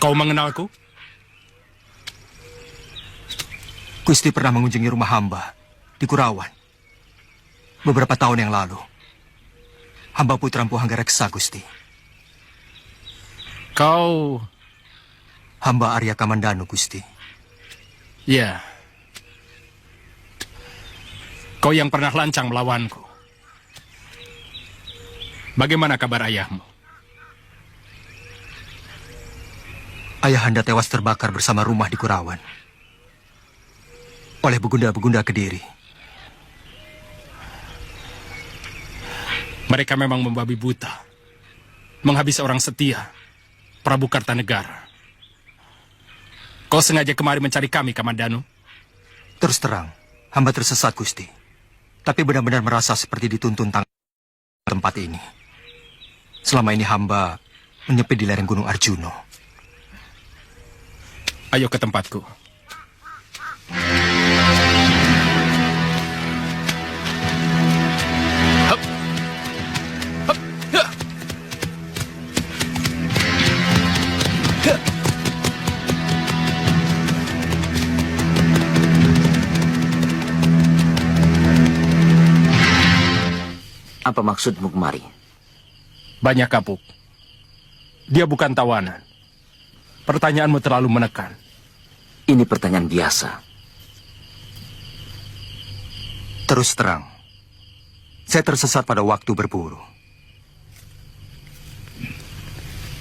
Kau mengenalku? Gusti pernah mengunjungi rumah hamba di Kurawan beberapa tahun yang lalu. Hamba putra Empu Hanggareksa, Gusti. Kau... Hamba Arya Kamandanu, Gusti. Ya. Kau yang pernah lancang melawanku. Bagaimana kabar ayahmu? Ayahanda tewas terbakar bersama rumah di Kurawan oleh begunda-begunda Kediri. Mereka memang membabi buta, menghabisi orang setia, Prabu Kartanegara. Kau sengaja kemari mencari kami, Kamandanu? Terus terang, hamba tersesat, Gusti. Tapi benar-benar merasa seperti dituntun tempat ini. Selama ini hamba menyepi di lereng Gunung Arjuno. Ayo ke tempatku. Hup. Hup. Ya. Ya. Apa maksudmu kemari? Banyak kapuk. Dia bukan tawanan. Pertanyaanmu terlalu menekan. Ini pertanyaan biasa. Terus terang, saya tersesat pada waktu berburu.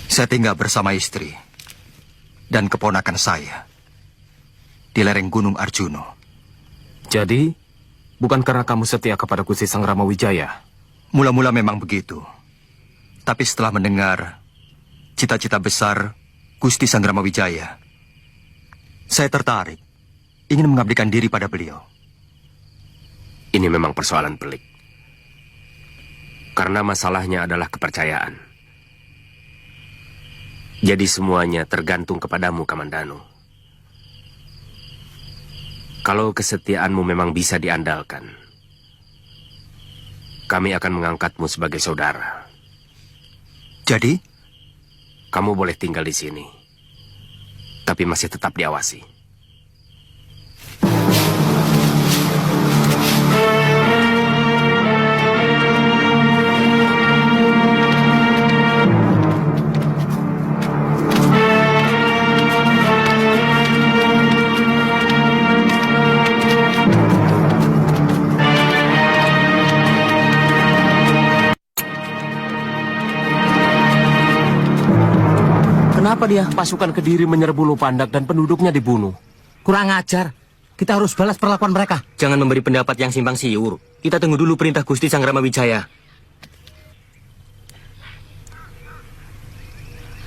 Saya tinggal bersama istri dan keponakan saya di lereng Gunung Arjuno. Jadi, bukan karena kamu setia kepada Gusti Sang Ramawijaya? Mula-mula memang begitu. Tapi setelah mendengar cita-cita besar Gusti Sang Ramawijaya, saya tertarik, ingin mengabdikan diri pada beliau. Ini memang persoalan pelik. Karena masalahnya adalah kepercayaan. Jadi semuanya tergantung kepadamu, Kamandanu. Kalau kesetiaanmu memang bisa diandalkan, kami akan mengangkatmu sebagai saudara. Jadi? Kamu boleh tinggal di sini, tapi masih tetap diawasi. Kenapa dia pasukan Kediri menyerbu Lopandak dan penduduknya dibunuh? Kurang ajar. Kita harus balas perlakuan mereka. Jangan memberi pendapat yang simpang siur. Kita tunggu dulu perintah Gusti Sang Ramawijaya.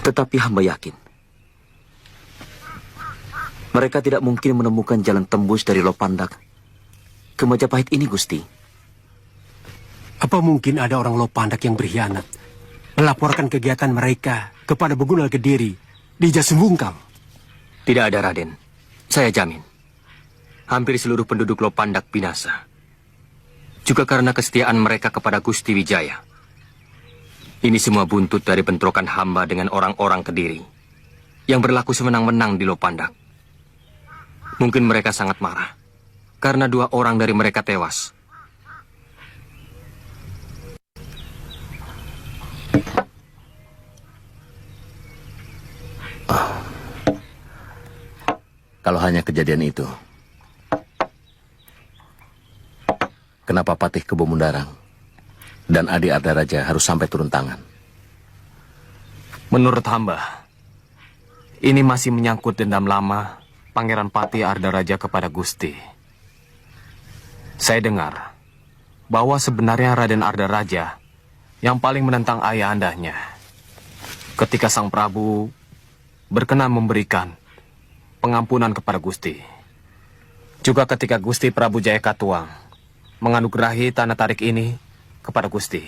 Tetapi hamba yakin mereka tidak mungkin menemukan jalan tembus dari Lopandak ke Majapahit ini, Gusti. Apa mungkin ada orang Lopandak yang berkhianat melaporkan kegiatan mereka kepada Begundal Kediri di Jasumbungkal? Tidak ada, Raden. Saya jamin. Hampir seluruh penduduk Lopandak binasa. Juga karena kesetiaan mereka kepada Gusti Wijaya. Ini semua buntut dari bentrokan hamba dengan orang-orang Kediri yang berlaku semenang-menang di Lopandak. Mungkin mereka sangat marah karena 2 orang dari mereka tewas. Kalau hanya kejadian itu, kenapa Patih Kebo Mundarang dan Adi Ardaraja harus sampai turun tangan? Menurut hamba, ini masih menyangkut dendam lama Pangeran Patih Ardaraja kepada Gusti. Saya dengar bahwa sebenarnya Raden Ardaraja yang paling menentang ayahandanya ketika Sang Prabu berkenan memberikan pengampunan kepada Gusti. Juga ketika Gusti Prabu Jaya Katuang menganugerahi tanah tarik ini kepada Gusti.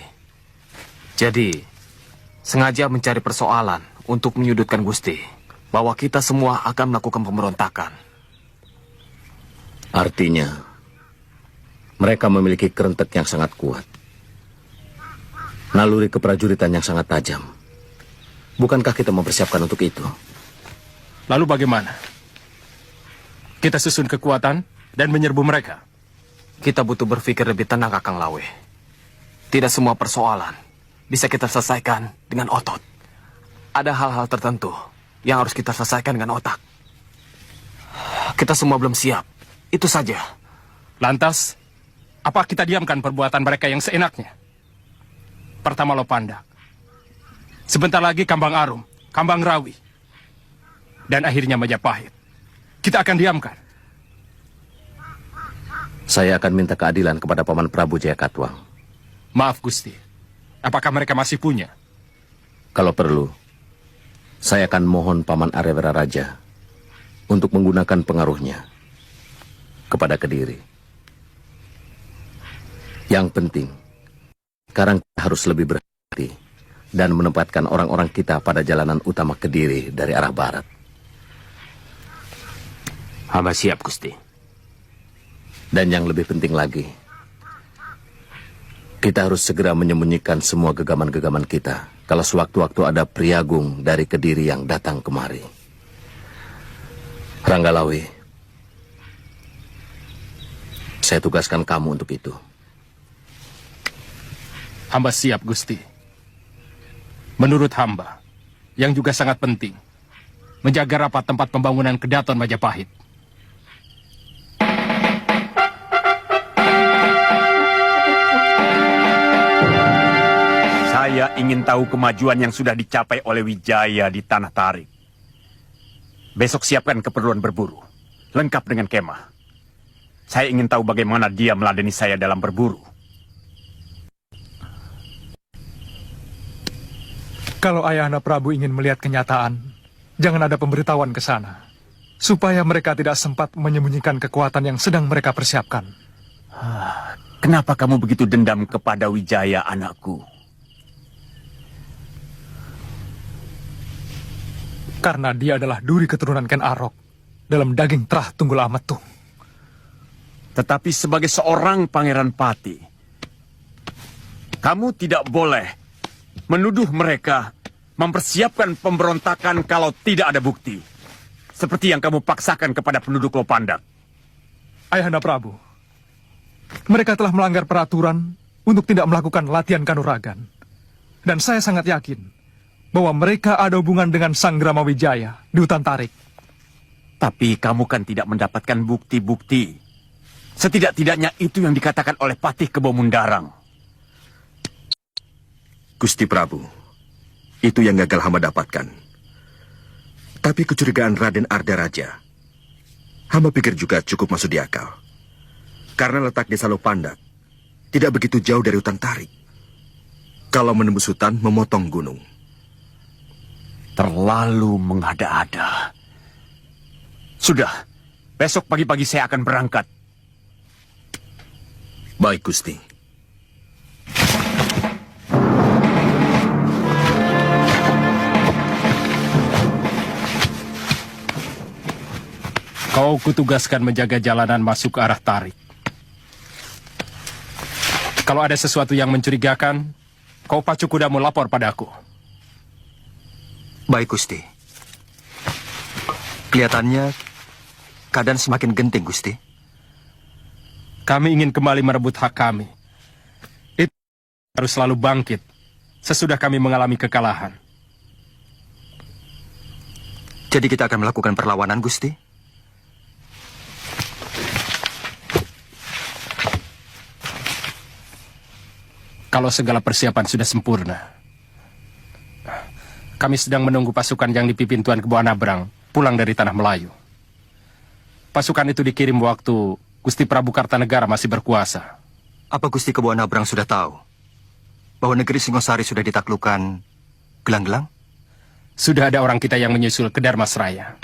Jadi, sengaja mencari persoalan untuk menyudutkan Gusti, bahwa kita semua akan melakukan pemberontakan. Artinya, mereka memiliki kerentek yang sangat kuat. Naluri keprajuritan yang sangat tajam. Bukankah kita mempersiapkan untuk itu? Lalu bagaimana? Kita susun kekuatan dan menyerbu mereka. Kita butuh berpikir lebih tenang, Kakang Lawe. Tidak semua persoalan bisa kita selesaikan dengan otot. Ada hal-hal tertentu yang harus kita selesaikan dengan otak. Kita semua belum siap. Itu saja. Lantas, apa kita diamkan perbuatan mereka yang seenaknya? Pertama Lopandak. Sebentar lagi Kambang Arum, Kambang Rawi. Dan akhirnya Majapahit. Kita akan diamkan. Saya akan minta keadilan kepada Paman Prabu Jayakatwang. Maaf Gusti, apakah mereka masih punya? Kalau perlu, saya akan mohon Paman Arya Raja untuk menggunakan pengaruhnya kepada Kediri. Yang penting, sekarang kita harus lebih berhati dan menempatkan orang-orang kita pada jalanan utama Kediri dari arah barat. Hamba siap, Gusti. Dan yang lebih penting lagi, kita harus segera menyembunyikan semua gegaman-gegaman kita kalau sewaktu-waktu ada priagung dari Kediri yang datang kemari. Ranggalawi, saya tugaskan kamu untuk itu. Hamba siap, Gusti. Menurut hamba, yang juga sangat penting, menjaga rapat tempat pembangunan Kedaton Majapahit. Saya ingin tahu kemajuan yang sudah dicapai oleh Wijaya di Tanah Tarik. Besok siapkan keperluan berburu, lengkap dengan kemah. Saya ingin tahu bagaimana dia meladeni saya dalam berburu. Kalau Ayahanda Prabu ingin melihat kenyataan, jangan ada pemberitahuan ke sana, supaya mereka tidak sempat menyembunyikan kekuatan yang sedang mereka persiapkan. Kenapa kamu begitu dendam kepada Wijaya, anakku? Karena dia adalah duri keturunan Ken Arok dalam daging Trah Tunggul Ametung. Tetapi sebagai seorang Pangeran Pati, kamu tidak boleh menuduh mereka mempersiapkan pemberontakan kalau tidak ada bukti. Seperti yang kamu paksakan kepada penduduk Lopandak. Ayahanda Prabu, mereka telah melanggar peraturan untuk tidak melakukan latihan kanuragan. Dan saya sangat yakin bahwa mereka ada hubungan dengan Sang Grama Wijaya di hutan Tarik. Tapi kamu kan tidak mendapatkan bukti-bukti. Setidak-tidaknya itu yang dikatakan oleh Patih Kebo Mundarang. Gusti Prabu, itu yang gagal hamba dapatkan. Tapi kecurigaan Raden Arda Raja, hamba pikir juga cukup masuk di akal. Karena letak desa Lopandak tidak begitu jauh dari hutan Tarik. Kalau menembus hutan, memotong gunung. Terlalu mengada-ada. Sudah, besok pagi-pagi saya akan berangkat. Baik, Gusti. Kau kutugaskan menjaga jalanan masuk ke arah Tarik. Kalau ada sesuatu yang mencurigakan, kau pacu kudamu lapor padaku. Baik, Gusti. Kelihatannya keadaan semakin genting, Gusti. Kami ingin kembali merebut hak kami. Itu harus selalu bangkit sesudah kami mengalami kekalahan. Jadi kita akan melakukan perlawanan, Gusti? Kalau segala persiapan sudah sempurna. Kami sedang menunggu pasukan yang dipimpin Tuan Kebo Anabrang pulang dari Tanah Melayu. Pasukan itu dikirim waktu Gusti Prabu Kartanegara masih berkuasa. Apa Gusti Kebo Anabrang sudah tahu bahwa negeri Singosari sudah ditaklukkan Gelang-Gelang? Sudah ada orang kita yang menyusul ke Darmasraya.